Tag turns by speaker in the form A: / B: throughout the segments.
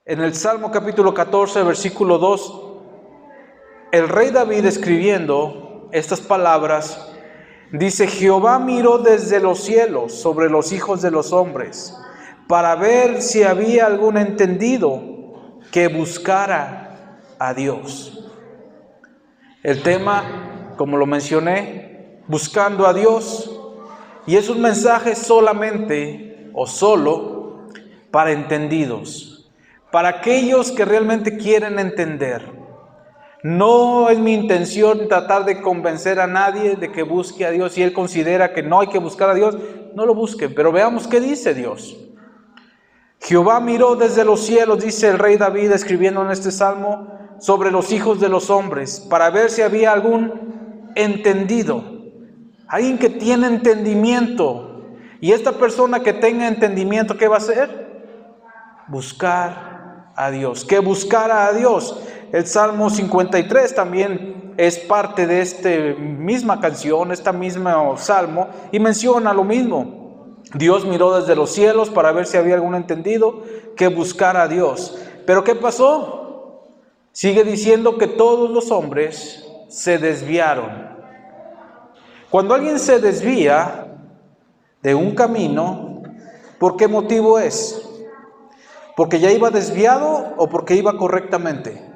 A: En el Salmo capítulo 14, versículo 2, el rey David, escribiendo estas palabras, dice: Jehová miró desde los cielos sobre los hijos de los hombres, para ver si había algún entendido que buscara a Dios. El tema, como lo mencioné, buscando a Dios, y es un mensaje solamente o solo para entendidos, para aquellos que realmente quieren entender. No es mi intención tratar de convencer a nadie de que busque a Dios. Si él considera que no hay que buscar a Dios, no lo busque. Pero veamos qué dice Dios. Jehová miró desde los cielos, dice el rey David escribiendo en este salmo, sobre los hijos de los hombres, para ver si había algún entendido, alguien que tiene entendimiento. Y esta persona que tenga entendimiento, ¿qué va a hacer? Buscar a Dios. Que buscara a Dios. El Salmo 53 también es parte de esta misma canción, este mismo salmo, y menciona lo mismo. Dios miró desde los cielos para ver si había algún entendido que buscara a Dios. ¿Pero qué pasó? Sigue diciendo que todos los hombres se desviaron. Cuando alguien se desvía de un camino, ¿por qué motivo es? ¿Porque ya iba desviado o porque iba correctamente?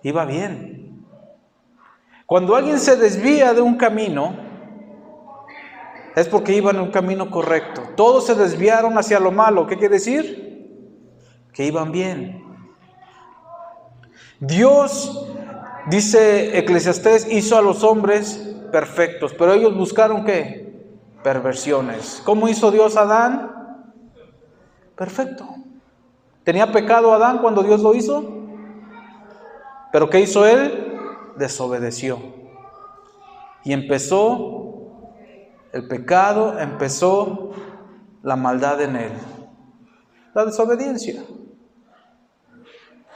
A: Iba bien. Cuando alguien se desvía de un camino, es porque iba en un camino correcto. Todos se desviaron hacia lo malo. ¿Qué quiere decir? Que iban bien. Dios, dice Eclesiastés, hizo a los hombres perfectos, pero ellos buscaron ¿qué? Perversiones. ¿Cómo hizo Dios a Adán? Perfecto. ¿Tenía pecado Adán cuando Dios lo hizo? ¿Pero qué hizo él? Desobedeció. Y empezó el pecado, empezó la maldad en él. La desobediencia.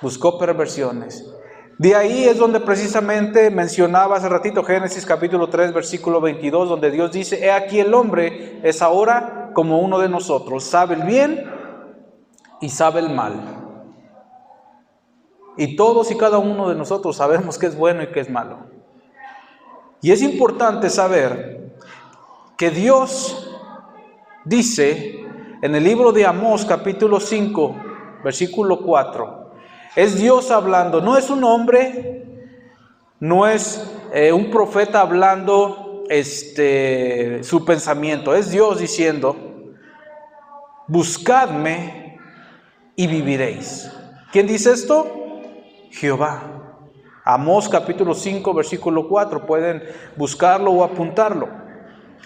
A: Buscó perversiones. De ahí es donde precisamente mencionaba hace ratito Génesis capítulo 3, versículo 22, donde Dios dice: He aquí el hombre es ahora como uno de nosotros, sabe el bien y sabe el mal. Y todos y cada uno de nosotros sabemos qué es bueno y qué es malo. Y es importante saber que Dios dice en el libro de Amós capítulo 5, versículo 4, es Dios hablando, no es un hombre, no es un profeta hablando su pensamiento, es Dios diciendo: buscadme y viviréis. ¿Quién dice esto? Jehová. Amós capítulo 5 versículo 4, pueden buscarlo o apuntarlo.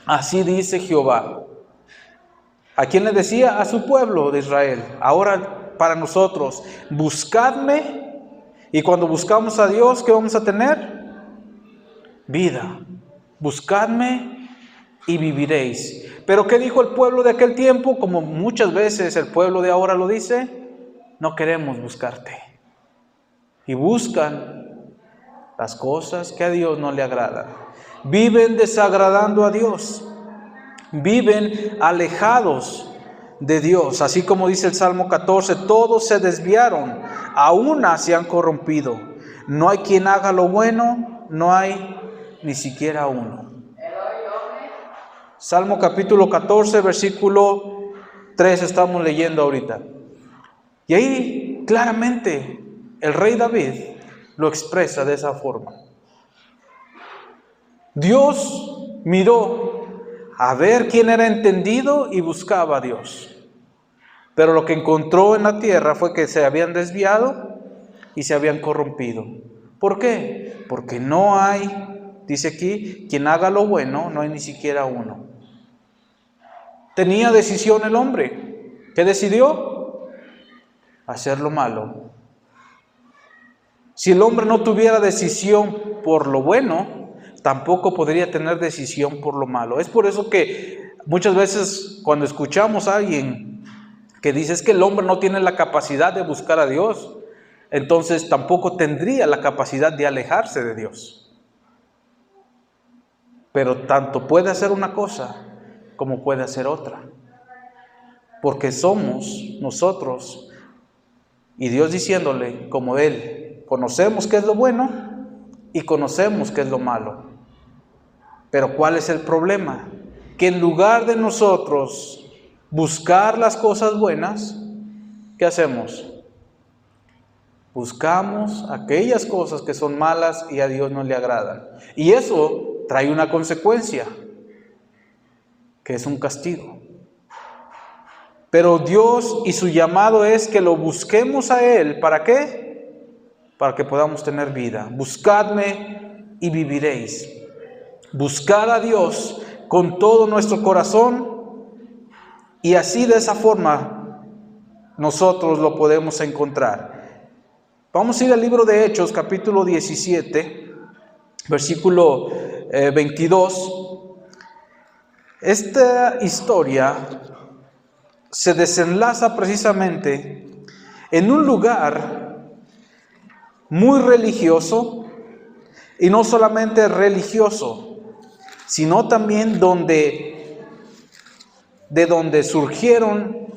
A: Así dice Jehová. ¿A quién le decía? A su pueblo de Israel. Ahora para nosotros: buscadme. Y cuando buscamos a Dios, ¿qué vamos a tener? Vida. Buscadme y viviréis. Pero ¿qué dijo el pueblo de aquel tiempo? Como muchas veces el pueblo de ahora lo dice: no queremos buscarte. Y buscan las cosas que a Dios no le agradan. Viven desagradando a Dios. Viven alejados de Dios. Así como dice el Salmo 14, todos se desviaron, a una se han corrompido. No hay quien haga lo bueno, no hay ni siquiera uno. Salmo capítulo 14, versículo 3 estamos leyendo ahorita. Y ahí claramente el rey David lo expresa de esa forma. Dios miró a ver quién era entendido y buscaba a Dios. Pero lo que encontró en la tierra fue que se habían desviado y se habían corrompido. ¿Por qué? Porque no hay, dice aquí, quien haga lo bueno, no hay ni siquiera uno. Tenía decisión el hombre. ¿Qué decidió? Hacer lo malo. Si el hombre no tuviera decisión por lo bueno, tampoco podría tener decisión por lo malo. Es por eso que muchas veces cuando escuchamos a alguien que dice es que el hombre no tiene la capacidad de buscar a Dios, entonces tampoco tendría la capacidad de alejarse de Dios. Pero tanto puede hacer una cosa como puede hacer otra. porque somos nosotros, y Dios diciéndole, como Él, conocemos qué es lo bueno y conocemos qué es lo malo. Pero ¿cuál es el problema? Que en lugar de nosotros buscar las cosas buenas, ¿qué hacemos? Buscamos aquellas cosas que son malas y a Dios no le agradan. Y eso trae una consecuencia, que es un castigo. Pero Dios y su llamado es que lo busquemos a Él. ¿Para qué? Para que podamos tener vida. Buscadme y viviréis. Buscar a Dios con todo nuestro corazón, y así de esa forma nosotros lo podemos encontrar. Vamos a ir al libro de Hechos, capítulo 17, versículo 22. Esta historia se desenlaza precisamente en un lugar muy religioso, y no solamente religioso, sino también de donde surgieron,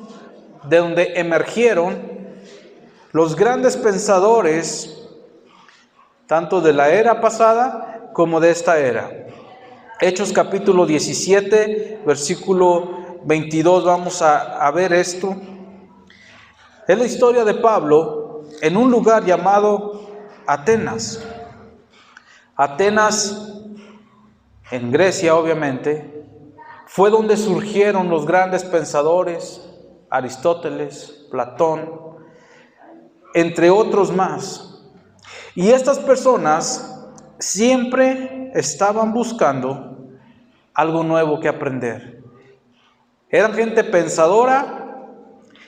A: de donde emergieron los grandes pensadores, tanto de la era pasada como de esta era. Hechos capítulo 17, versículo 22, vamos a ver esto. Es la historia de Pablo en un lugar llamado Atenas. Atenas, en Grecia obviamente, fue donde surgieron los grandes pensadores, Aristóteles, Platón, entre otros más. Y estas personas siempre estaban buscando algo nuevo que aprender. Eran gente pensadora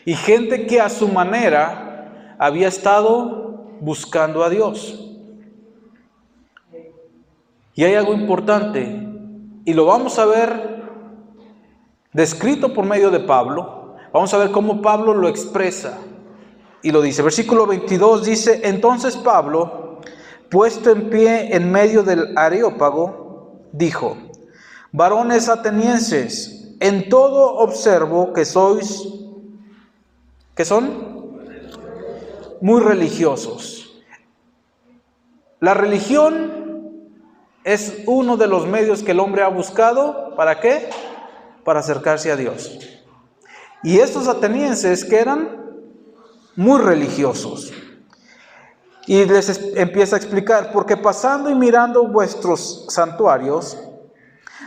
A: y gente que a su manera había estado buscando a Dios. Y hay algo importante, y lo vamos a ver descrito por medio de Pablo. Vamos a ver cómo Pablo lo expresa y lo dice. Versículo 22 dice: entonces Pablo, puesto en pie en medio del Areópago, dijo: varones atenienses, en todo observo que sois, ¿qué son? Muy religiosos. La religión es uno de los medios que el hombre ha buscado. ¿Para qué? Para acercarse a Dios. Y estos atenienses, que eran muy religiosos, y les empieza a explicar: porque pasando y mirando vuestros santuarios,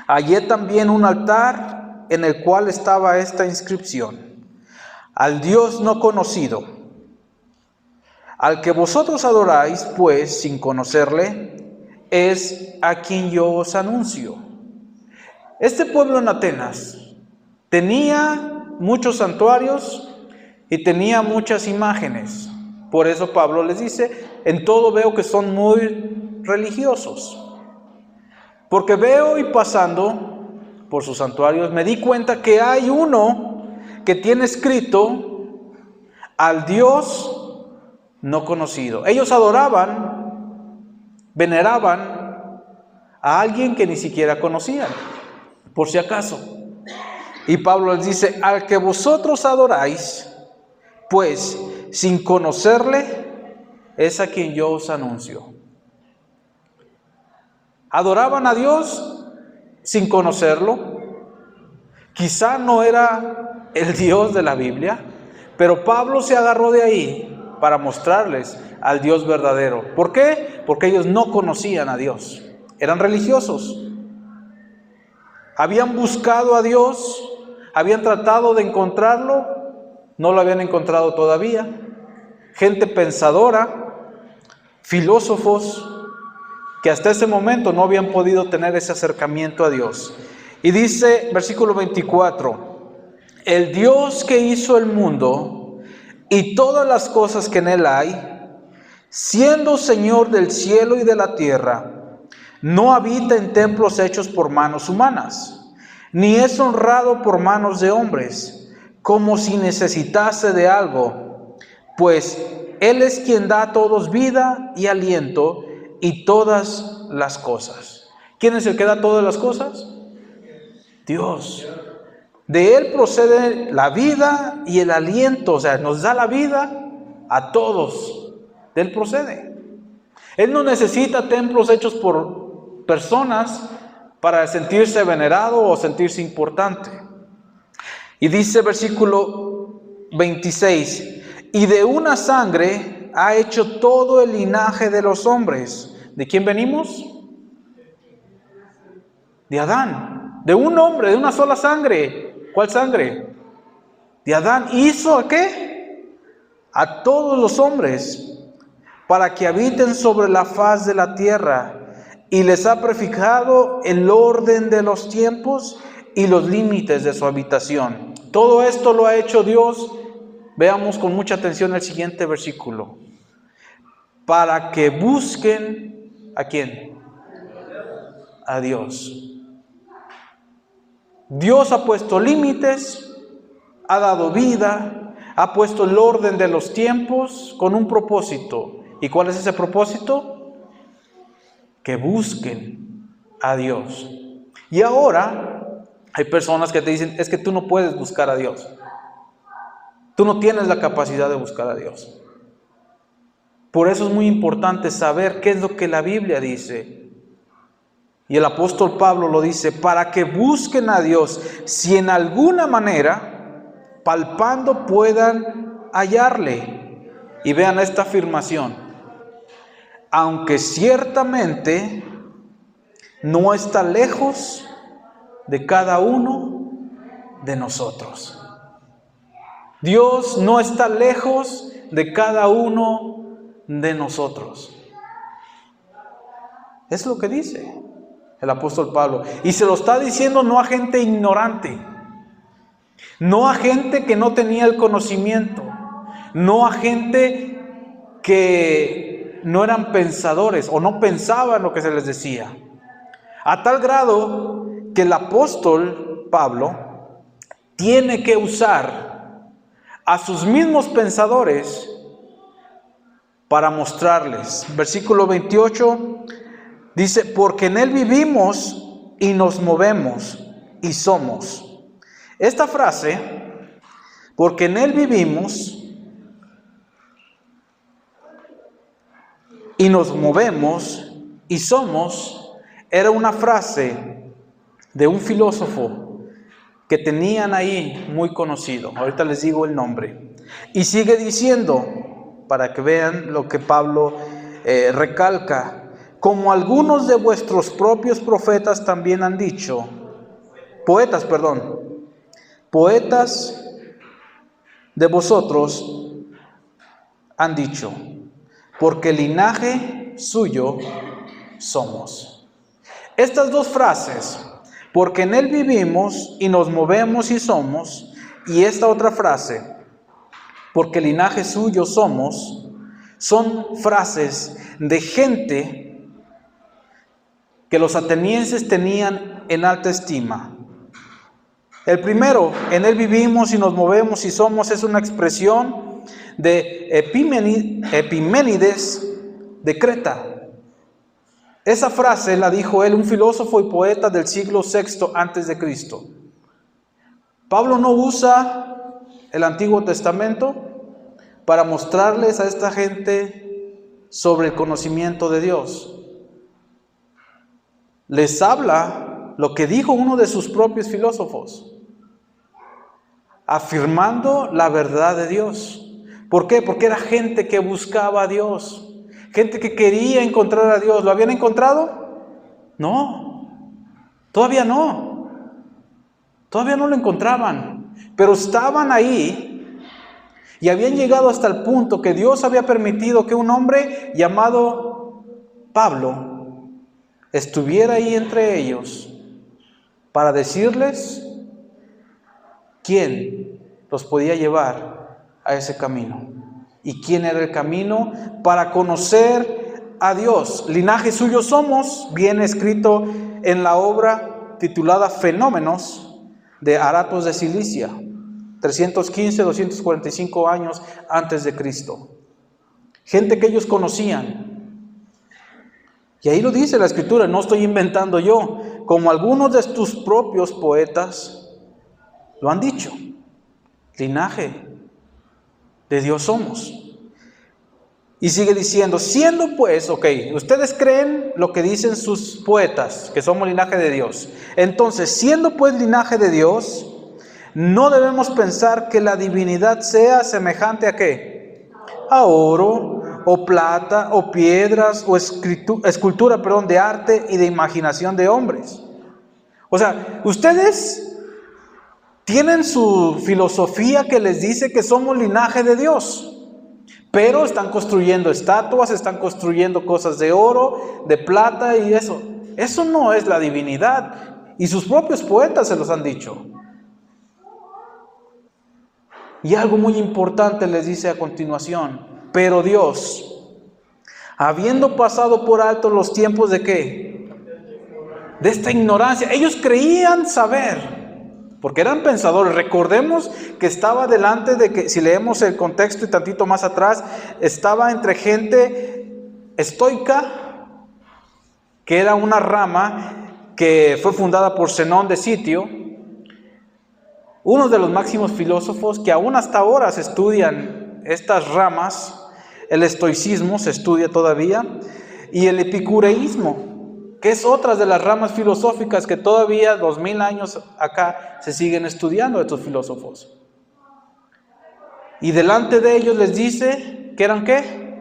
A: hallé también un altar en el cual estaba esta inscripción: al Dios no conocido, al que vosotros adoráis, pues sin conocerle, es a quien yo os anuncio. Este pueblo en Atenas tenía muchos santuarios y tenía muchas imágenes. Por eso Pablo les dice: en todo veo que son muy religiosos. Porque veo, y pasando por sus santuarios, me di cuenta que hay uno que tiene escrito: al Dios no conocido. Ellos adoraban, veneraban a alguien que ni siquiera conocían, por si acaso. Y Pablo les dice: al que vosotros adoráis, pues sin conocerle, es a quien yo os anuncio. Adoraban a Dios sin conocerlo. Quizá no era el Dios de la Biblia, pero Pablo se agarró de ahí para mostrarles al Dios verdadero. ¿Por qué? Porque ellos no conocían a Dios. Eran religiosos. Habían buscado a Dios, habían tratado de encontrarlo, no lo habían encontrado todavía. Gente pensadora, filósofos, que hasta ese momento no habían podido tener ese acercamiento a Dios. Y dice, versículo 24: el Dios que hizo el mundo y todas las cosas que en él hay, siendo Señor del cielo y de la tierra, no habita en templos hechos por manos humanas, ni es honrado por manos de hombres, como si necesitase de algo, pues Él es quien da a todos vida y aliento y todas las cosas. ¿Quién es el que da todas las cosas? Dios. De Él procede la vida y el aliento, o sea, nos da la vida a todos. De Él procede. Él no necesita templos hechos por personas para sentirse venerado o sentirse importante. Y dice versículo 26, y de una sangre ha hecho todo el linaje de los hombres. ¿De quién venimos? De Adán. De un hombre, de una sola sangre. ¿Cuál sangre? De Adán. ¿Hizo a qué? A todos los hombres, para que habiten sobre la faz de la tierra, y les ha prefijado el orden de los tiempos y los límites de su habitación. Todo esto lo ha hecho Dios. Veamos con mucha atención el siguiente versículo. Para que busquen, ¿a quién? A Dios. Dios ha puesto límites, ha dado vida, ha puesto el orden de los tiempos con un propósito. ¿Y cuál es ese propósito? Que busquen a Dios. Y ahora hay personas que te dicen, es que tú no puedes buscar a Dios. Tú no tienes la capacidad de buscar a Dios. Por eso es muy importante saber qué es lo que la Biblia dice. Y el apóstol Pablo lo dice, para que busquen a Dios, si en alguna manera, palpando, puedan hallarle. Y vean esta afirmación. Aunque ciertamente no está lejos de cada uno de nosotros. Dios no está lejos de cada uno de nosotros. Es lo que dice el apóstol Pablo. Y se lo está diciendo no a gente ignorante, no a gente que no tenía el conocimiento, no a gente que no eran pensadores o no pensaban lo que se les decía. A tal grado que el apóstol Pablo tiene que usar a sus mismos pensadores para mostrarles. Versículo 28 dice, porque en Él vivimos y nos movemos y somos. Esta frase, porque en Él vivimos y nos movemos y somos, era una frase de un filósofo que tenían ahí muy conocido. Ahorita les digo el nombre. Y sigue diciendo, para que vean lo que Pablo recalca, como algunos de vuestros propios profetas también han dicho, poetas de vosotros han dicho, porque linaje suyo somos. Estas dos frases, porque en Él vivimos y nos movemos y somos, y esta otra frase, porque linaje suyo somos, son frases de gente que los atenienses tenían en alta estima. El primero, en Él vivimos y nos movemos y somos, es una expresión de Epiménides de Creta. Esa frase la dijo él, un filósofo y poeta del siglo VI antes de Cristo. Pablo no usa el Antiguo Testamento para mostrarles a esta gente sobre el conocimiento de Dios. Les habla lo que dijo uno de sus propios filósofos, afirmando la verdad de Dios. ¿Por qué? Porque era gente que buscaba a Dios. Gente que quería encontrar a Dios. ¿Lo habían encontrado? No. Todavía no. Todavía no lo encontraban. Pero estaban ahí y habían llegado hasta el punto que Dios había permitido que un hombre llamado Pablo estuviera ahí entre ellos para decirles quién los podía llevar a ese camino. ¿Y quién era el camino para conocer a Dios? Linaje suyo somos, viene escrito en la obra titulada Fenómenos de Aratos de Cilicia, 315-245 años antes de Cristo. Gente que ellos conocían. Y ahí lo dice la Escritura, no estoy inventando yo, como algunos de tus propios poetas Lo han dicho. Linaje de Dios somos. Y sigue diciendo, siendo pues, ustedes creen lo que dicen sus poetas, que somos linaje de Dios. Entonces, siendo pues linaje de Dios, no debemos pensar que la divinidad sea semejante ¿a qué? A oro, o plata, o piedras, o escultura, de arte y de imaginación de hombres. O sea, ustedes tienen su filosofía que les dice que somos linaje de Dios. Pero están construyendo estatuas, están construyendo cosas de oro, de plata y eso. Eso no es la divinidad. Y sus propios poetas se los han dicho. Y algo muy importante les dice a continuación. Pero Dios, habiendo pasado por alto los tiempos ¿de qué? De esta ignorancia. Ellos creían saber. Porque eran pensadores. Recordemos que estaba delante de que, si leemos el contexto y tantito más atrás, estaba entre gente estoica, que era una rama que fue fundada por Zenón de Sitio, uno de los máximos filósofos que aún hasta ahora se estudian estas ramas. El estoicismo se estudia todavía, y el epicureísmo, que es otra de las ramas filosóficas que todavía 2000 años acá se siguen estudiando estos filósofos. Y delante de ellos les dice que eran ¿qué?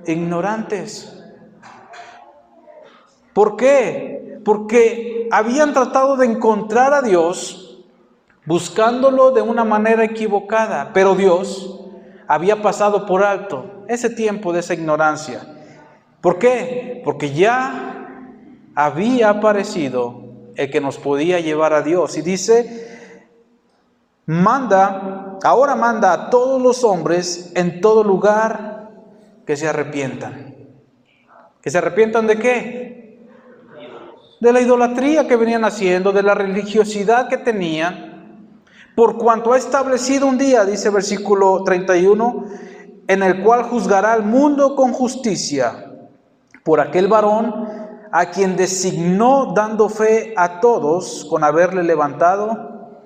A: Ignorantes. ¿Por qué? Porque habían tratado de encontrar a Dios buscándolo de una manera equivocada, pero Dios había pasado por alto ese tiempo de esa ignorancia. ¿Por qué? Porque ya había aparecido el que nos podía llevar a Dios. Y dice, ahora manda a todos los hombres en todo lugar que se arrepientan. ¿Que se arrepientan de qué? De la idolatría que venían haciendo, de la religiosidad que tenían. Por cuanto ha establecido un día, dice versículo 31, en el cual juzgará al mundo con justicia por aquel varón a quien designó, dando fe a todos con haberle levantado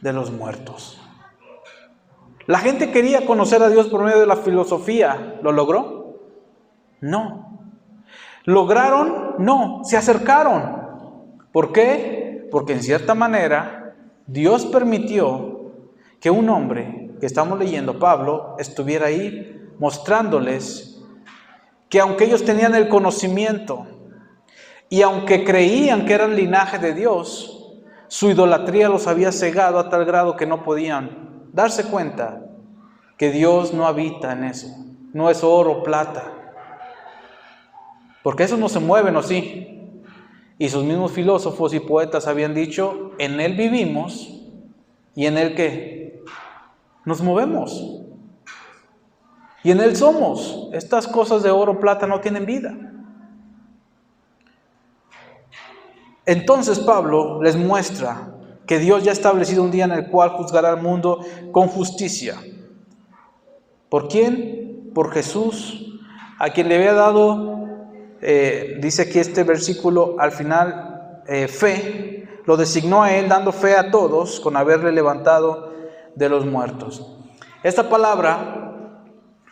A: de los muertos. La gente quería conocer a Dios por medio de la filosofía. ¿Lo logró? No. ¿Lograron? No. Se acercaron. ¿Por qué? Porque en cierta manera Dios permitió que un hombre, que estamos leyendo, Pablo, estuviera ahí mostrándoles que aunque ellos tenían el conocimiento, y aunque creían que eran linaje de Dios, su idolatría los había cegado a tal grado que no podían darse cuenta que Dios no habita en eso. No es oro o plata. Porque eso no se mueve, ¿no? Sí. Y sus mismos filósofos y poetas habían dicho, en Él vivimos y en Él ¿qué? Nos movemos. Y en Él somos. Estas cosas de oro o plata no tienen vida. Entonces Pablo les muestra que Dios ya ha establecido un día en el cual juzgará al mundo con justicia. ¿Por quién? Por Jesús, a quien le había dado, dice aquí este versículo al final, fe. Lo designó a él dando fe a todos con haberle levantado de los muertos. Esta palabra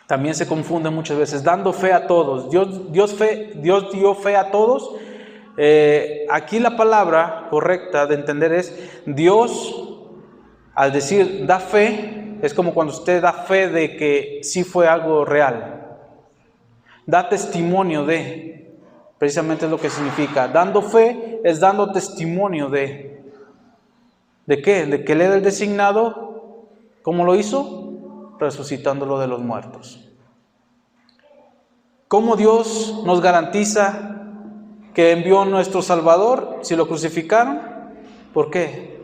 A: también se confunde muchas veces, dando fe a todos. Dios dio fe a todos. Aquí la palabra correcta de entender es Dios, al decir da fe, es como cuando usted da fe de que sí fue algo real. Da testimonio de, precisamente es lo que significa. Dando fe es dando testimonio de qué, de que Él era el designado. ¿Cómo lo hizo? Resucitándolo de los muertos. ¿Cómo Dios nos garantiza que envió a nuestro Salvador si lo crucificaron? ¿Por qué?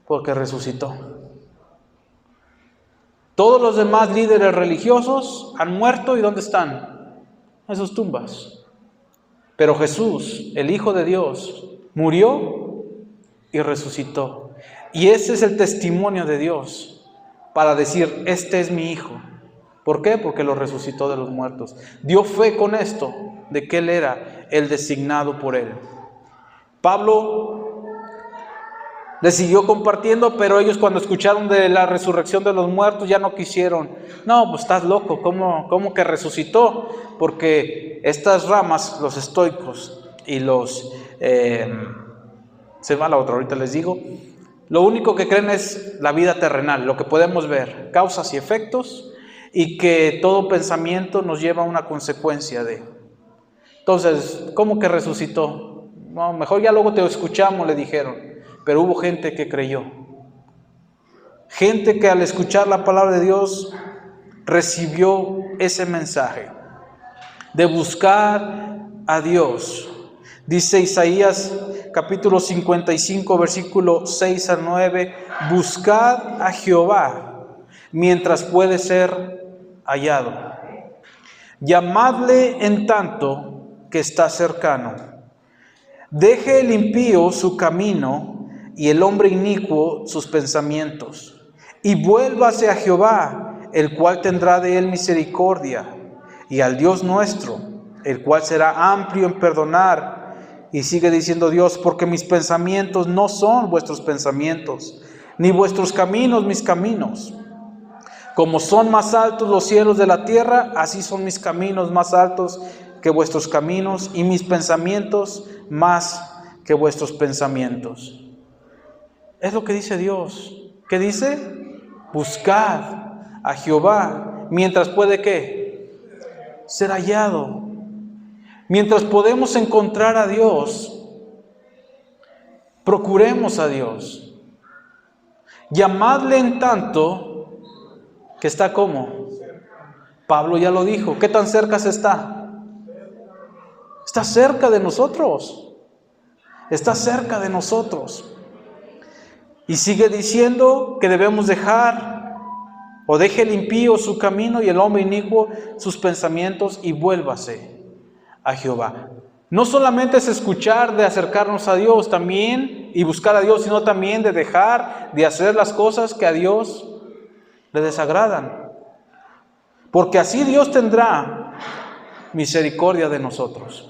A: Porque resucitó. Todos los demás líderes religiosos han muerto, ¿y dónde están? En sus tumbas. Pero Jesús, el Hijo de Dios, murió y resucitó. Y ese es el testimonio de Dios para decir, este es mi Hijo. ¿Por qué? Porque lo resucitó de los muertos. Dio fe con esto de que Él era el designado por Él. Pablo Le siguió compartiendo, pero ellos cuando escucharon de la resurrección de los muertos ya no quisieron. No, pues estás loco, ¿cómo que resucitó? Porque estas ramas, los estoicos y los... se va la otra, ahorita les digo. Lo único que creen es la vida terrenal, lo que podemos ver, causas y efectos, y que todo pensamiento nos lleva a una consecuencia de... Entonces, ¿cómo que resucitó? No, mejor ya luego te escuchamos, le dijeron. Pero hubo gente que creyó. Gente que al escuchar la palabra de Dios recibió ese mensaje de buscar a Dios. Dice Isaías capítulo 55, versículo 6 al 9, buscad a Jehová mientras puede ser hallado. Llamadle en tanto que está cercano. Deje el impío su camino y el hombre inicuo sus pensamientos, y vuélvase a Jehová, el cual tendrá de él misericordia, y al Dios nuestro, el cual será amplio en perdonar. Y sigue diciendo Dios, porque mis pensamientos no son vuestros pensamientos, ni vuestros caminos mis caminos. Como son más altos los cielos de la tierra, así son mis caminos más altos que vuestros caminos, y mis pensamientos más que vuestros pensamientos. Es lo que dice Dios. ¿Qué dice? Buscad a Jehová mientras puede ¿qué? Ser hallado. Mientras podemos encontrar a Dios, procuremos a Dios. Llamadle en tanto que está como. Pablo ya lo dijo. ¿Qué tan cerca se está? Está cerca de nosotros. Está cerca de nosotros. Y sigue diciendo que debemos dejar, o deje el impío su camino y el hombre inicuo sus pensamientos, y vuélvase a Jehová. No solamente es escuchar de acercarnos a Dios también y buscar a Dios, sino también de dejar de hacer las cosas que a Dios le desagradan. Porque así Dios tendrá misericordia de nosotros.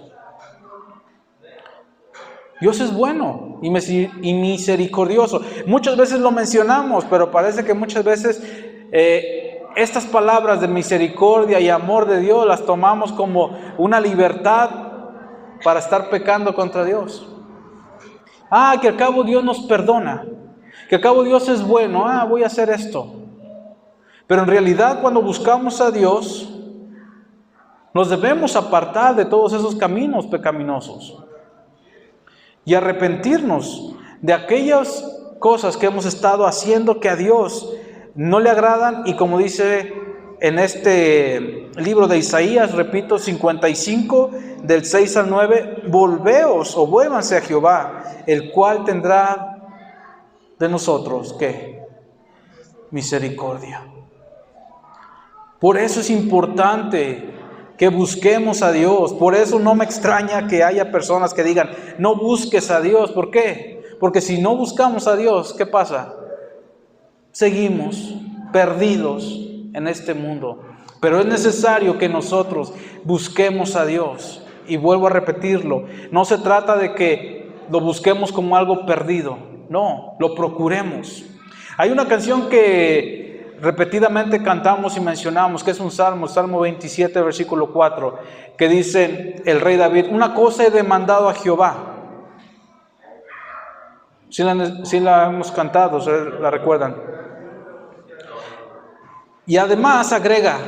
A: Dios es bueno y misericordioso. Muchas veces lo mencionamos, pero parece que muchas veces estas palabras de misericordia y amor de Dios las tomamos como una libertad para estar pecando contra Dios. Que al cabo Dios nos perdona, que al cabo Dios es bueno, voy a hacer esto. Pero en realidad cuando buscamos a Dios, nos debemos apartar de todos esos caminos pecaminosos y arrepentirnos de aquellas cosas que hemos estado haciendo que a Dios no le agradan. Y como dice en este libro de Isaías, repito, 55, del 6 al 9, volveos o vuélvanse a Jehová, el cual tendrá de nosotros, ¿qué? Misericordia. Por eso es importante que busquemos a Dios. Por eso no me extraña que haya personas que digan, no busques a Dios. ¿Por qué? Porque si no buscamos a Dios, ¿qué pasa? Seguimos perdidos en este mundo. Pero es necesario que nosotros busquemos a Dios. Y vuelvo a repetirlo, no se trata de que lo busquemos como algo perdido. No, lo procuremos. Hay una canción que repetidamente cantamos y mencionamos, que es un salmo, Salmo 27, versículo 4, que dice el rey David, una cosa he demandado a Jehová. ¿Sí la hemos cantado? ¿La recuerdan? Y además agrega,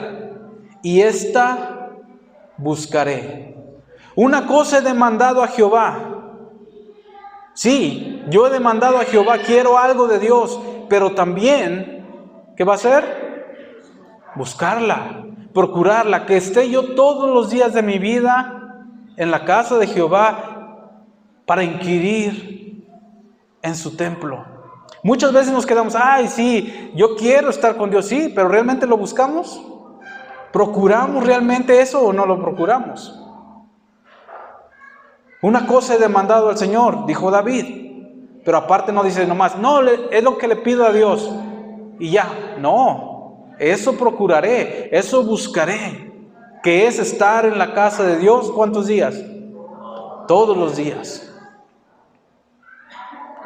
A: y esta buscaré. Una cosa he demandado a Jehová. Sí, yo he demandado a Jehová, quiero algo de Dios, pero también, ¿qué va a hacer? Buscarla, procurarla, que esté yo todos los días de mi vida en la casa de Jehová para inquirir en su templo. Muchas veces nos quedamos, sí, yo quiero estar con Dios, sí, pero ¿realmente lo buscamos? ¿Procuramos realmente eso o no lo procuramos? Una cosa he demandado al Señor, dijo David, pero aparte no dice nomás, no, es lo que le pido a Dios y ya, no, eso procuraré, eso buscaré, que es estar en la casa de Dios, ¿cuántos días? Todos los días.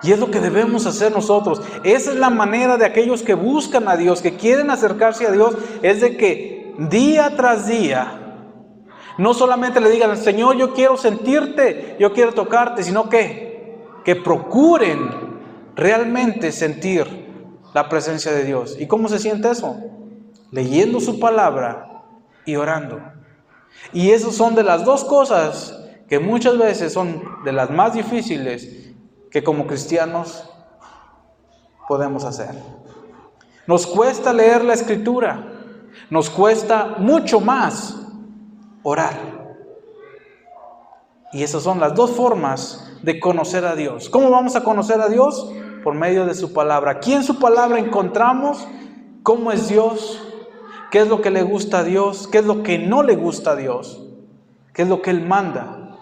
A: Y es lo que debemos hacer nosotros. Esa es la manera de aquellos que buscan a Dios, que quieren acercarse a Dios, es de que día tras día, no solamente le digan al Señor, yo quiero sentirte, yo quiero tocarte, sino que procuren realmente sentir la presencia de Dios. ¿Y cómo se siente eso? Leyendo su palabra y orando. Y esas son de las dos cosas que muchas veces son de las más difíciles que como cristianos podemos hacer. Nos cuesta leer la Escritura, nos cuesta mucho más orar. Y esas son las dos formas de conocer a Dios. ¿Cómo vamos a conocer a Dios? Por medio de su palabra. Aquí en su palabra encontramos cómo es Dios, qué es lo que le gusta a Dios, qué es lo que no le gusta a Dios, qué es lo que Él manda.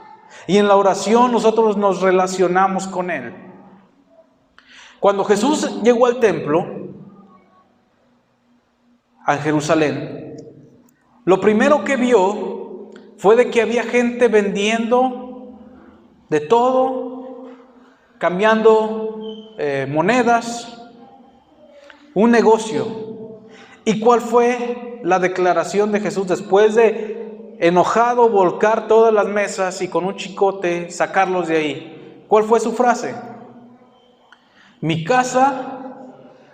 A: Y en la oración nosotros nos relacionamos con Él. Cuando Jesús llegó al templo, a Jerusalén, lo primero que vio fue de que había gente vendiendo de todo, cambiando monedas, un negocio. ¿Y cuál fue la declaración de Jesús después de enojado volcar todas las mesas y con un chicote sacarlos de ahí? ¿Cuál fue su frase? Mi casa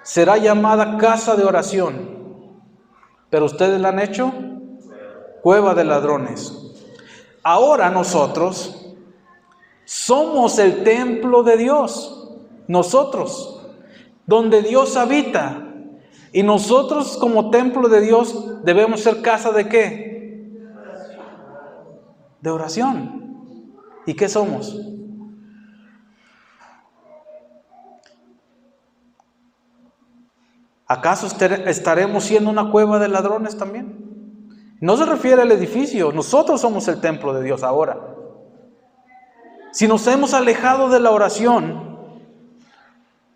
A: será llamada casa de oración, pero ustedes la han hecho cueva de ladrones. Ahora nosotros somos el templo de Dios, nosotros, donde Dios habita. Y nosotros como templo de Dios debemos ser casa de ¿qué? De oración. ¿Y qué somos? ¿Acaso estaremos siendo una cueva de ladrones también? No se refiere al edificio, nosotros somos el templo de Dios ahora. Si nos hemos alejado de la oración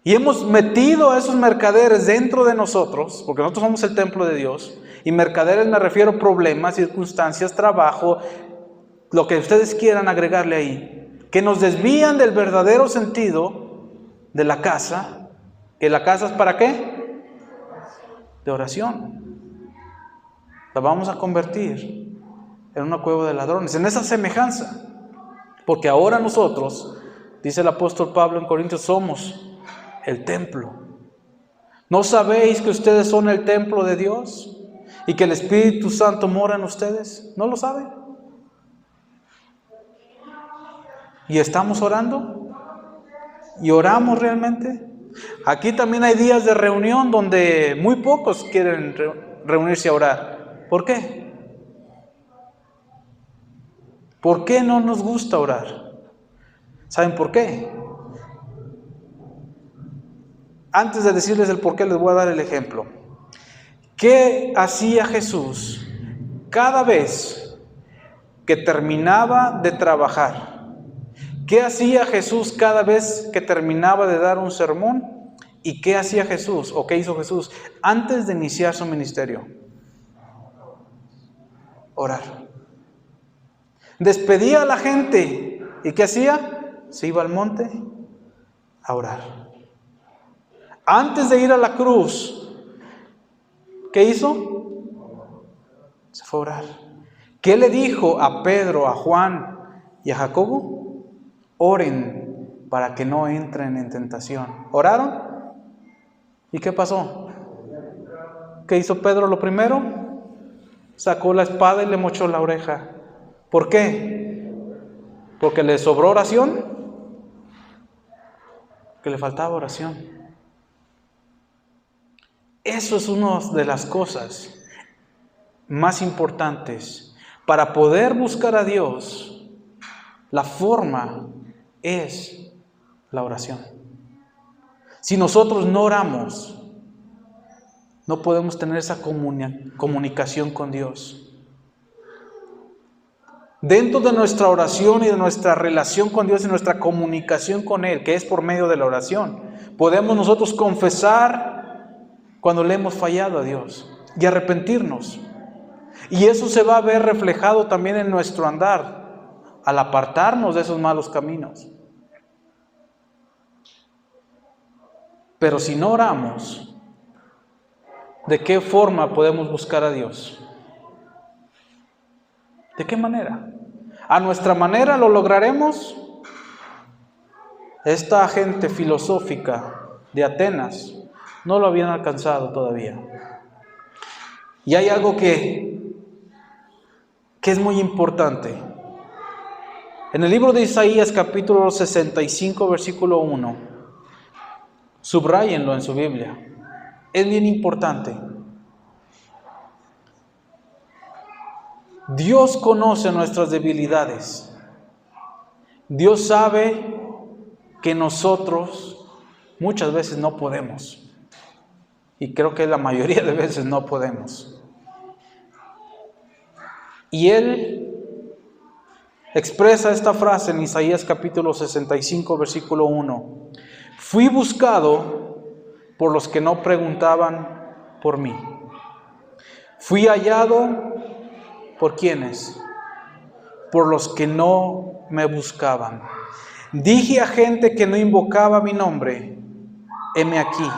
A: y hemos metido a esos mercaderes dentro de nosotros, porque nosotros somos el templo de Dios, y mercaderes me refiero a problemas, circunstancias, trabajo, lo que ustedes quieran agregarle ahí, que nos desvían del verdadero sentido de la casa, que la casa es ¿para qué? De oración. La vamos a convertir en una cueva de ladrones, en esa semejanza. Porque ahora nosotros, dice el apóstol Pablo en Corintios, somos el templo. ¿No sabéis que ustedes son el templo de Dios y que el Espíritu Santo mora en ustedes? ¿No lo saben? ¿Y estamos orando? ¿Y oramos realmente? Aquí también hay días de reunión donde muy pocos quieren reunirse a orar. ¿Por qué? ¿Por qué no nos gusta orar? ¿Saben por qué? Antes de decirles el por qué, les voy a dar el ejemplo. ¿Qué hacía Jesús cada vez que terminaba de trabajar? ¿Qué hacía Jesús cada vez que terminaba de dar un sermón? ¿Y qué hacía Jesús o qué hizo Jesús antes de iniciar su ministerio? Orar. Despedía a la gente. ¿Y qué hacía? Se iba al monte a orar. Antes de ir a la cruz, ¿qué hizo? Se fue a orar. ¿Qué le dijo a Pedro, a Juan y a Jacobo? Oren para que no entren en tentación. ¿Oraron? ¿Y qué pasó? ¿Qué hizo Pedro lo primero? Sacó la espada y le mochó la oreja. ¿Por qué? ¿Porque le sobró oración? Que le faltaba oración. Eso es una de las cosas más importantes para poder buscar a Dios. La forma es la oración. Si nosotros no oramos, no podemos tener esa comunicación con Dios. Dentro de nuestra oración y de nuestra relación con Dios y nuestra comunicación con Él, que es por medio de la oración, podemos nosotros confesar cuando le hemos fallado a Dios y arrepentirnos. Y eso se va a ver reflejado también en nuestro andar, al apartarnos de esos malos caminos. Pero si no oramos, ¿de qué forma podemos buscar a Dios? ¿De qué manera? ¿A nuestra manera lo lograremos? Esta gente filosófica de Atenas no lo habían alcanzado todavía. Y hay algo que es muy importante. En el libro de Isaías, capítulo 65, versículo 1, subráyenlo en su Biblia. Es bien importante. Dios conoce nuestras debilidades. Dios sabe que nosotros muchas veces no podemos. Y creo que la mayoría de veces no podemos. Y Él expresa esta frase en Isaías capítulo 65, versículo 1. Fui buscado por los que no preguntaban por mí. Fui hallado por ¿quiénes? Por los que no me buscaban. Dije a gente que no invocaba mi nombre, heme aquí,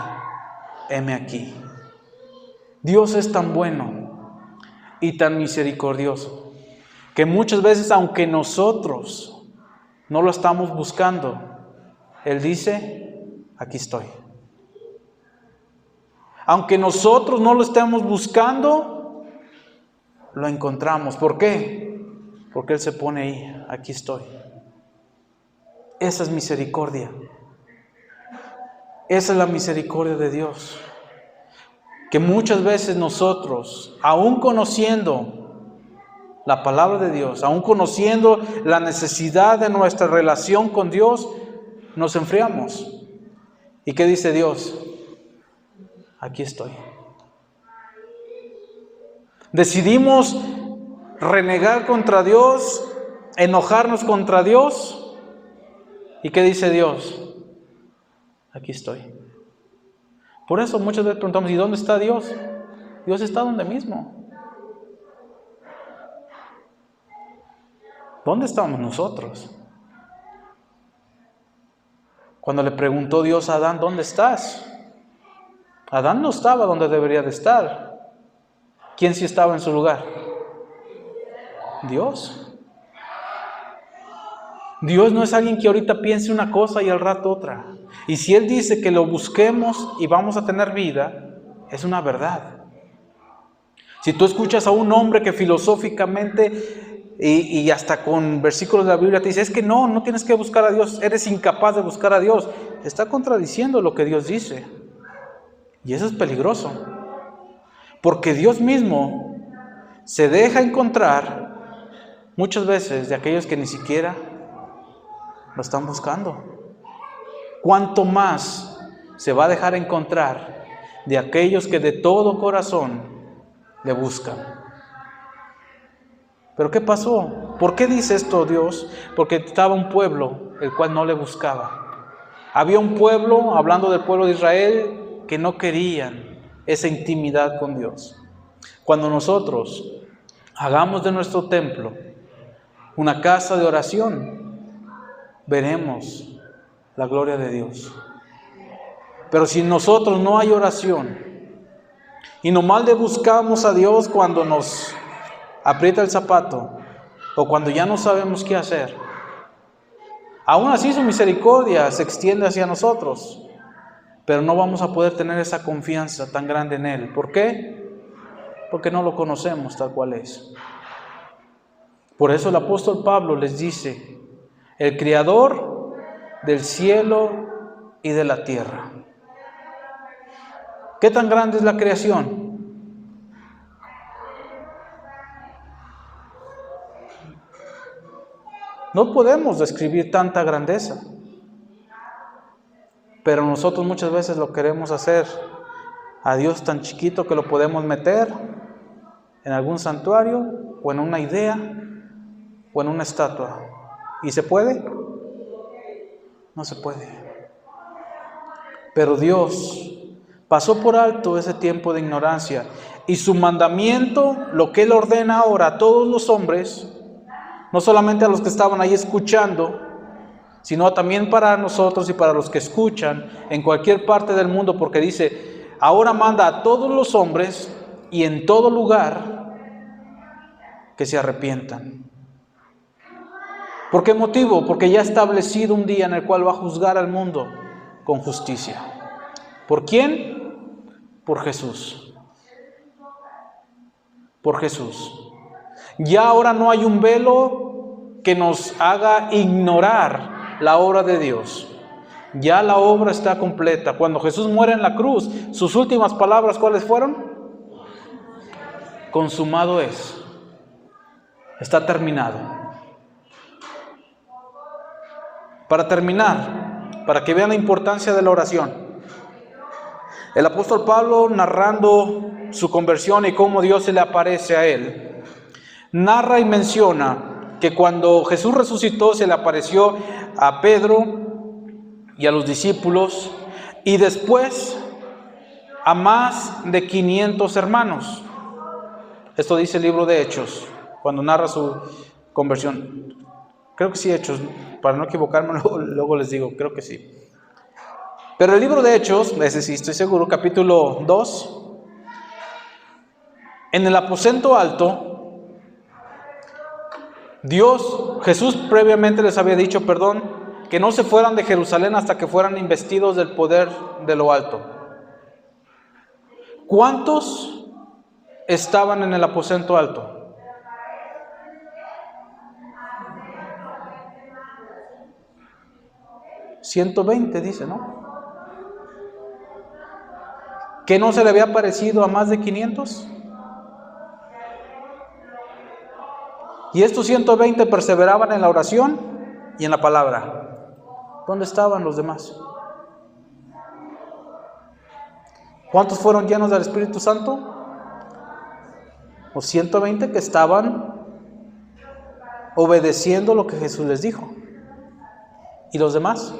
A: heme aquí. Dios es tan bueno y tan misericordioso que muchas veces, aunque nosotros no lo estamos buscando, Él dice, aquí estoy. Aunque nosotros no lo estemos buscando, lo encontramos. ¿Por qué? Porque Él se pone ahí, aquí estoy. Esa es misericordia. Esa es la misericordia de Dios. Que muchas veces nosotros, aún conociendo la palabra de Dios, aún conociendo la necesidad de nuestra relación con Dios, nos enfriamos. ¿Y qué dice Dios? Aquí estoy. Decidimos renegar contra Dios, enojarnos contra Dios. ¿Y qué dice Dios? Aquí estoy. Por eso muchas veces preguntamos, ¿y dónde está Dios? Dios está donde mismo. ¿Dónde estamos nosotros? Cuando le preguntó Dios a Adán, ¿dónde estás? Adán no estaba donde debería de estar. ¿Quién sí estaba en su lugar? Dios. Dios no es alguien que ahorita piense una cosa y al rato otra. Y si Él dice que lo busquemos y vamos a tener vida, es una verdad. Si tú escuchas a un hombre que filosóficamente y hasta con versículos de la Biblia te dice, es que no tienes que buscar a Dios, eres incapaz de buscar a Dios, está contradiciendo lo que Dios dice. Y eso es peligroso. Porque Dios mismo se deja encontrar muchas veces de aquellos que ni siquiera lo están buscando. ¿Cuánto más se va a dejar encontrar de aquellos que de todo corazón le buscan? ¿Pero qué pasó? ¿Por qué dice esto Dios? Porque estaba un pueblo el cual no le buscaba. Había un pueblo, hablando del pueblo de Israel, que no querían esa intimidad con Dios. Cuando nosotros hagamos de nuestro templo una casa de oración, veremos la gloria de Dios. Pero si en nosotros no hay oración y nomás le buscamos a Dios cuando nos aprieta el zapato o cuando ya no sabemos qué hacer, aún así su misericordia se extiende hacia nosotros, pero no vamos a poder tener esa confianza tan grande en Él. ¿Por qué? Porque no lo conocemos tal cual es. Por eso el apóstol Pablo les dice, el Creador del cielo y de la tierra. ¿Qué tan grande es la creación? No podemos describir tanta grandeza, pero nosotros muchas veces lo queremos hacer a Dios tan chiquito que lo podemos meter en algún santuario o en una idea o en una estatua. ¿Y se puede? No se puede. Pero Dios pasó por alto ese tiempo de ignorancia y su mandamiento, lo que Él ordena ahora a todos los hombres, no solamente a los que estaban ahí escuchando, sino también para nosotros y para los que escuchan en cualquier parte del mundo, porque dice, ahora manda a todos los hombres y en todo lugar que se arrepientan. ¿Por qué motivo? Porque ya ha establecido un día en el cual va a juzgar al mundo con justicia. ¿Por quién? Por Jesús. Por Jesús. Ya ahora no hay un velo que nos haga ignorar la obra de Dios. Ya la obra está completa. Cuando Jesús muere en la cruz, sus últimas palabras, ¿cuáles fueron? Consumado es. Está terminado. Para terminar, para que vean la importancia de la oración, el apóstol Pablo, narrando su conversión y cómo Dios se le aparece a él, narra y menciona que cuando Jesús resucitó se le apareció a Pedro y a los discípulos y después a más de 500 hermanos. Esto dice el libro de Hechos, cuando narra su conversión. Creo que sí, Hechos, para no equivocarme, luego les digo, creo que sí. Pero el libro de Hechos, ese sí estoy seguro, capítulo 2, en el aposento alto, Jesús previamente les había dicho, que no se fueran de Jerusalén hasta que fueran investidos del poder de lo alto. ¿Cuántos estaban en el aposento alto? 120 dice, ¿no? ¿Que no se le había parecido a más de 500? Y estos 120 perseveraban en la oración y en la palabra. ¿Dónde estaban los demás? ¿Cuántos fueron llenos del Espíritu Santo? Los 120 que estaban obedeciendo lo que Jesús les dijo. ¿Y los demás?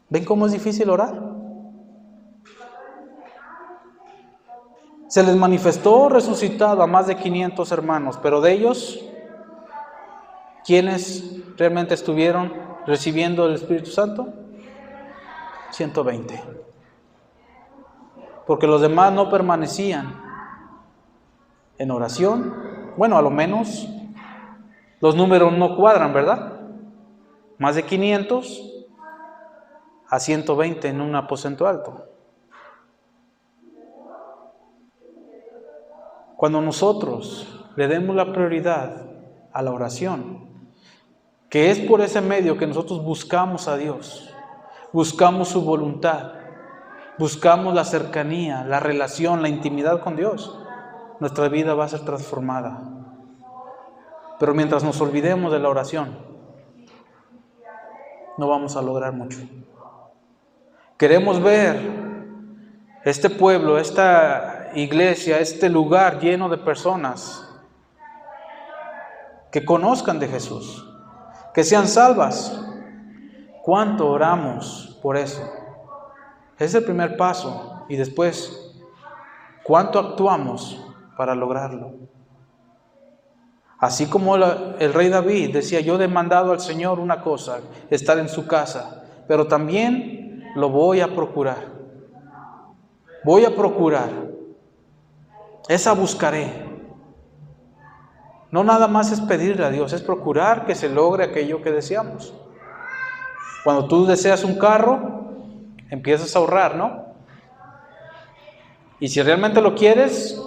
A: ¿Ven cómo es difícil orar? Se les manifestó resucitado a más de 500 hermanos, pero de ellos, ¿quiénes realmente estuvieron recibiendo el Espíritu Santo? 120. Porque los demás no permanecían en oración. Bueno, a lo menos los números no cuadran, ¿verdad? Más de 500 a 120 en un aposento alto. Cuando nosotros le demos la prioridad a la oración, que es por ese medio que nosotros buscamos a Dios, buscamos su voluntad, buscamos la cercanía, la relación, la intimidad con Dios, nuestra vida va a ser transformada. Pero mientras nos olvidemos de la oración, no vamos a lograr mucho. Queremos ver este pueblo, esta iglesia, este lugar lleno de personas que conozcan de Jesús, que sean salvas. ¿Cuánto oramos por eso? Es el primer paso. Y después, ¿cuánto actuamos para lograrlo? Así como el rey David decía, yo he demandado al Señor una cosa, estar en su casa, pero también lo voy a procurar. Voy a procurar. Esa buscaré. No nada más es pedirle a Dios, es procurar que se logre aquello que deseamos. Cuando tú deseas un carro, empiezas a ahorrar, ¿no? Y si realmente lo quieres,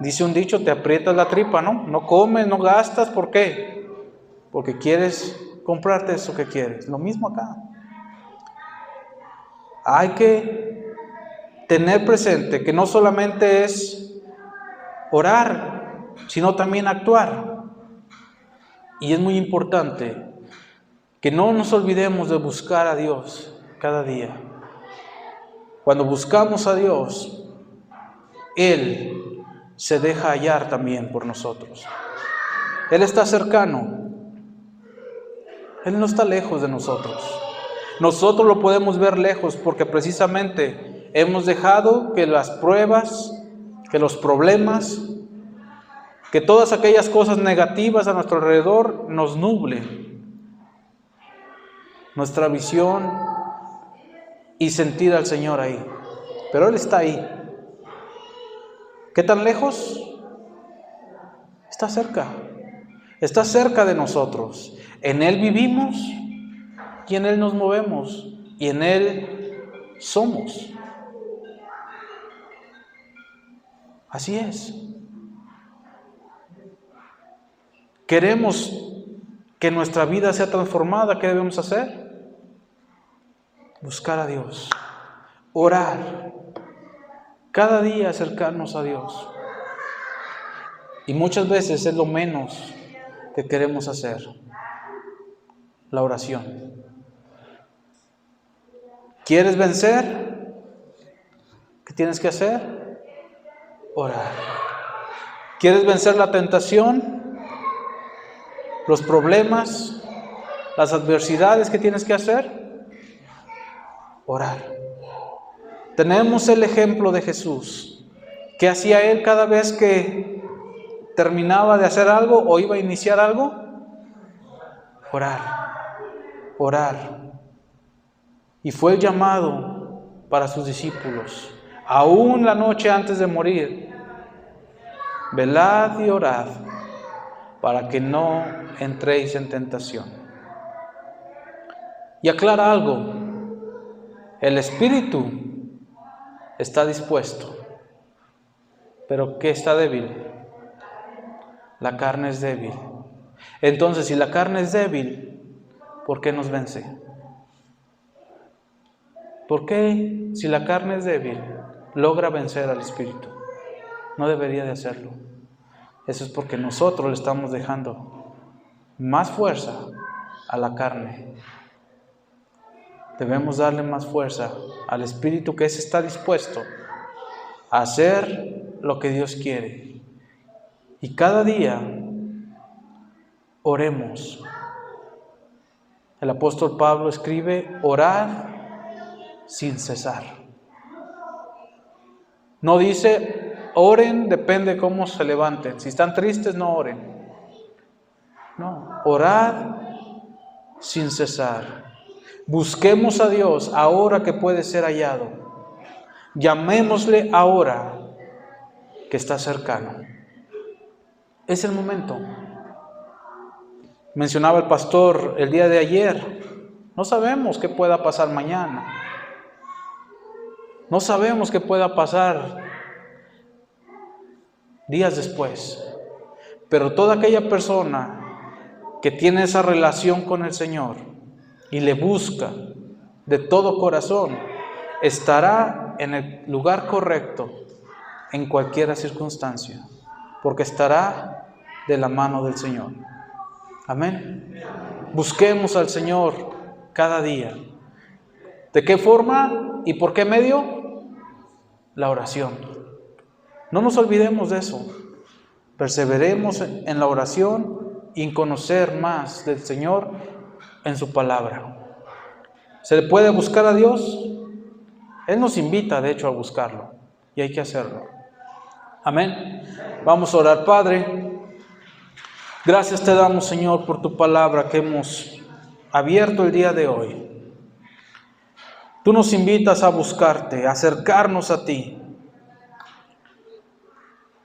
A: dice un dicho, te aprietas la tripa, ¿no? No comes, no gastas, ¿por qué? Porque quieres comprarte eso que quieres. Lo mismo acá. Hay que tener presente que no solamente es orar, sino también actuar. Y es muy importante que no nos olvidemos de buscar a Dios cada día. Cuando buscamos a Dios, Él se deja hallar también por nosotros. Él está cercano. Él no está lejos de nosotros. Nosotros lo podemos ver lejos porque precisamente hemos dejado que las pruebas, que los problemas Que todas aquellas cosas negativas a nuestro alrededor nos nublen nuestra visión y sentir al Señor ahí. Pero Él está ahí. ¿Qué tan lejos? Está cerca. Está cerca de nosotros. En Él vivimos y en Él nos movemos y en Él somos. Así es. ¿Queremos que nuestra vida sea transformada? ¿Qué debemos hacer? Buscar a Dios. Orar. Cada día acercarnos a Dios. Y muchas veces es lo menos que queremos hacer. La oración. ¿Quieres vencer? ¿Qué tienes que hacer? Orar. ¿Quieres vencer la tentación? Los problemas, las adversidades, ¿qué tienes que hacer? Orar. Tenemos el ejemplo de Jesús. ¿Qué hacía Él cada vez que terminaba de hacer algo o iba a iniciar algo? Orar. Orar. Y fue el llamado para sus discípulos. Aún la noche antes de morir. Velad y orad para que no entréis en tentación. Y aclara algo. El espíritu está dispuesto. ¿Pero qué está débil? La carne es débil. Entonces, si la carne es débil, ¿por qué nos vence? ¿Por qué, si la carne es débil, logra vencer al espíritu? No debería de hacerlo. Eso es porque nosotros le estamos dejando más fuerza a la carne. Debemos darle más fuerza al espíritu, que ese está dispuesto a hacer lo que Dios quiere. Y cada día oremos. El apóstol Pablo escribe: orad sin cesar. No dice oren, depende cómo se levanten. Si están tristes, no oren. No, orad sin cesar. Busquemos a Dios ahora que puede ser hallado. Llamémosle ahora que está cercano. Es el momento. Mencionaba el pastor el día de ayer, no sabemos qué pueda pasar mañana. No sabemos qué pueda pasar días después. Pero toda aquella persona que tiene esa relación con el Señor y le busca de todo corazón, estará en el lugar correcto en cualquier circunstancia, porque estará de la mano del Señor. Amén. Busquemos al Señor cada día. ¿De qué forma y por qué medio? La oración. No nos olvidemos de eso. Perseveremos en la oración y en conocer más del Señor en su palabra. ¿Se le puede buscar a Dios? Él nos invita, de hecho, a buscarlo, y hay que hacerlo. Amén. Vamos a orar. Padre, gracias te damos, Señor, por tu palabra que hemos abierto el día de hoy. Tú nos invitas a buscarte, a acercarnos a ti.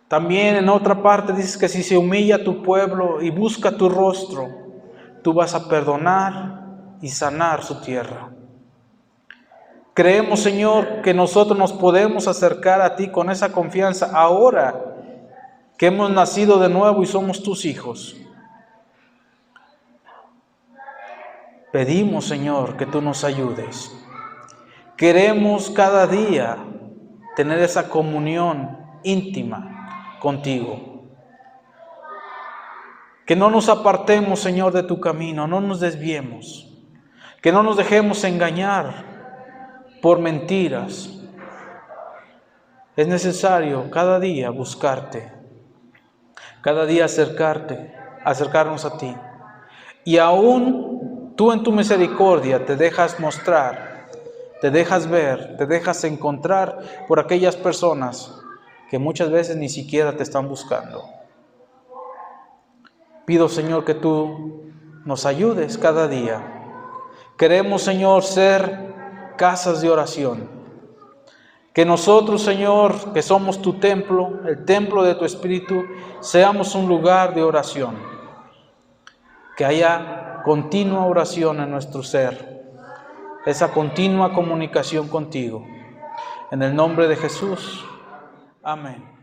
A: También en otra parte dices que si se humilla tu pueblo y busca tu rostro, tú vas a perdonar y sanar su tierra. Creemos, Señor, que nosotros nos podemos acercar a ti con esa confianza ahora que hemos nacido de nuevo y somos tus hijos. Pedimos, Señor, que tú nos ayudes. Queremos cada día tener esa comunión íntima contigo. Que no nos apartemos, Señor, de tu camino, no nos desviemos. Que no nos dejemos engañar por mentiras. Es necesario cada día buscarte, cada día acercarnos a ti. Y aún tú en tu misericordia te dejas mostrar, te dejas ver, te dejas encontrar por aquellas personas que muchas veces ni siquiera te están buscando. Pido, Señor, que tú nos ayudes cada día. Queremos, Señor, ser casas de oración. Que nosotros, Señor, que somos tu templo, el templo de tu Espíritu, seamos un lugar de oración. Que haya continua oración en nuestro ser, esa continua comunicación contigo. En el nombre de Jesús. Amén.